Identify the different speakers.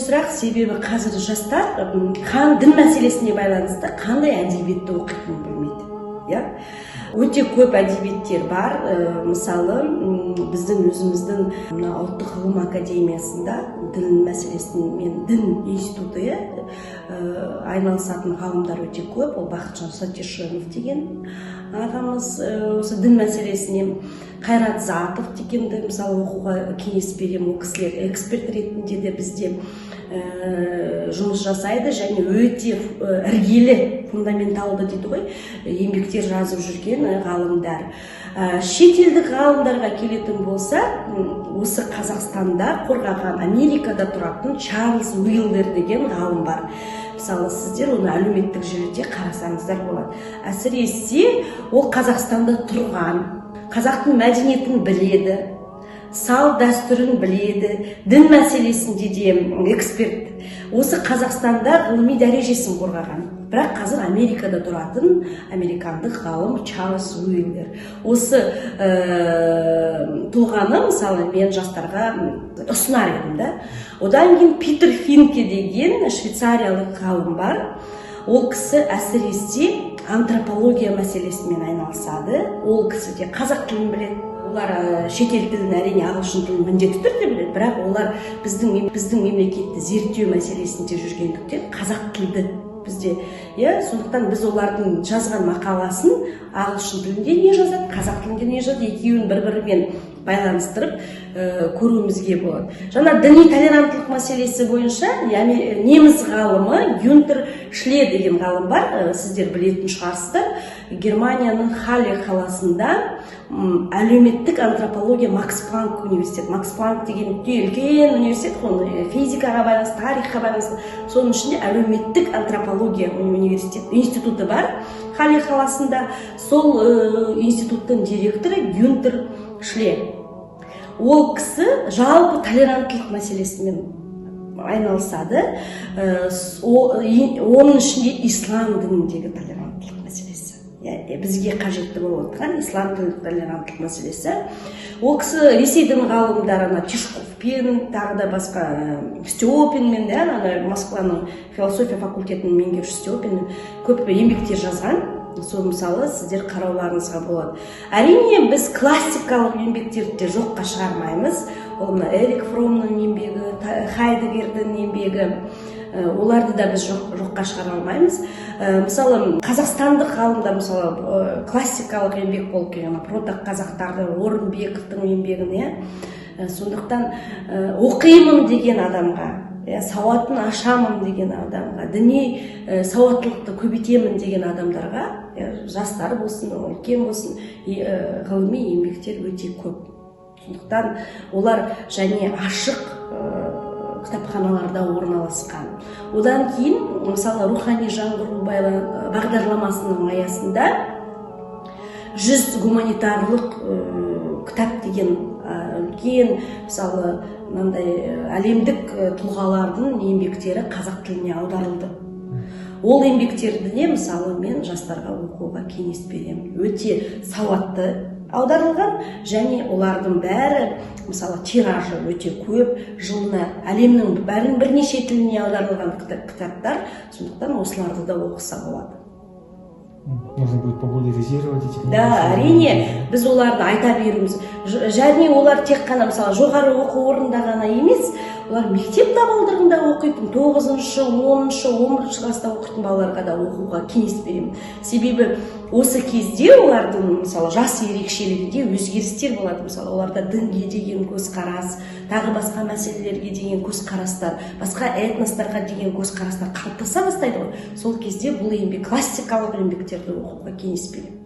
Speaker 1: сұрақ, себебі қазір жастар дін мәселесіне байланысты қандай әдебиетті оқитынын білмейді. Өте көп әдебиеттер бар. Мысалы, біздің өзіміздің ұлттық ғылым академиясында дін мәселесімен дін институты айналысатын ғалымдар өте көп. Ол Бақытжан Сатишинов деген ағамыз осы дін мәселесіне, Қайрат Затов дегенді мысалы оқуға кеңес беремін. Ол кісілер эксперт ретінде де бізде жұмыс жасайды және өте іргелі, фундаменталды дейді ғой, еңбектер жазып жүрген ғалымдар. Шетелдік ғалымдарға келетін болса, осы Қазақстанда қорғаған, Америкада тұратын Чарльз Уилдер деген ғалым бар. Мысалы, сіздер оны әлеуметтік желіде қарасаңыздар болады. Әсіресе ол Қазақстанда тұрған, қазақтың мәдениетін біледі, салт дәстүрін біледі, дін мәселесінде де эксперт. Осы Қазақстанда ғылыми дәрежесін қорғаған. Бірақ қазір Америкада тұратын американдық ғалым Чарльз Уилдер. Осы тұлғаны мысалы мен жастарға ұсынар едім. Одан кейін Питер Финке деген швейцариялық ғалым бар. Ол кісі әсіресе антропология мәселесімен айналысады. Ол кісі де қазақ тілін біледі. Олар шетел тілін, әрине ағылшын тілін міндетті түрде біледі, бірақ олар біздің мемлекетті зерттеу мәселесінде жүргендіктен қазақ тілді бізде, сондықтан біз олардың жазған мақаласын ағылшын тілінде не жазады, қазақ тілінде не жазады, екеуін бір-бірімен байланыстырып көруімізге болады. Жаңа діни толеранттылық мәселесі бойынша неміс ғалымы Гюнтер Шле деген ғалым бар, сіздер білетін шығарсыздар. Германияның Хале қаласында әлеуметтік антропология Макс Планк университеті. Макс Планк деген үлкен университет, физикаға байланысты, тарихқа байланысты. Соның ішінде әлеуметтік антропология институты бар Хале қаласында. Сол институттың директоры Гюнтер Шле. Ол кісі жалпы толеранттылық мәселесімен айналысады. Оның ішінде ислам дініндегі толеранттылық мәселесі. Бізге қажетті болып отырған ислам дініндегі толеранттылық мәселесі. Ол кісі Ресейдің ғалымдарына Тишковпен, тағы да басқа Степинмен, Москваның философия факультетінің меңгерушісі Степинмен көп еңбектер жазған. Сол мысалы сіздер қарауларыңызға болады. Әрине біз классикалық еңбектерді жоққа шығармаймыз. Ол Эрик Фромның еңбегі, Хайдеггердің еңбегі, оларды да біз жоққа шығара алмаймыз. Мысалы қазақстандық ғалымдар, мысалы классикалық еңбек болып келген Протақ қазақтарды, Орынбековтың еңбегін, сондықтан оқимын деген адамға, сауатын ашамын деген адамға, діни сауаттылықты көбейтемін деген адамдарға, жастар болсын, үлкен болсын, ғылыми еңбектер өте көп. Сондықтан олар және ашық кітапханаларда орналасқан. Одан кейін, мысалы, рухани жаңғыру бағдарламасының аясында 100 гуманитарлық кітап деген үлкен, мысалы, әлемдік тұлғалардың еңбектері қазақ тіліне аударылды. Ол еңбектерді де, мысалы, мен жастарға оқуға кеңес беремін. Өте сауатты аударылған, және олардың бәрі, мысалы, тиражы өте көп, жылына әлемнің бірнеше тіліне аударылған кітаптар, сондықтан осыларды да оқыса болады.
Speaker 2: Нужно будет популяризировать эти книги.
Speaker 1: Да, әрине, біз оларды айта беруіміз. Және олар тек қана, мысалы, жоғары оқу орнында ғана емес, олар мектеп табалдырығында оқитын, 9-шы, 10-шы, 11-шы класста оқитын балаларға да оқуға кеңес беремін. Себебі осы кезде олардың, мысалы, жас ерекшелігінде өзгерістер болады. Мысалы, оларда дінге деген көзқарас, тағы басқа мәселелерге деген көзқарастар, басқа этностарға деген көзқарастар қалыптаса бастайды ғой. Сол кезде бұл еңбек, классикалық еңбектерді оқуға кеңес беремін.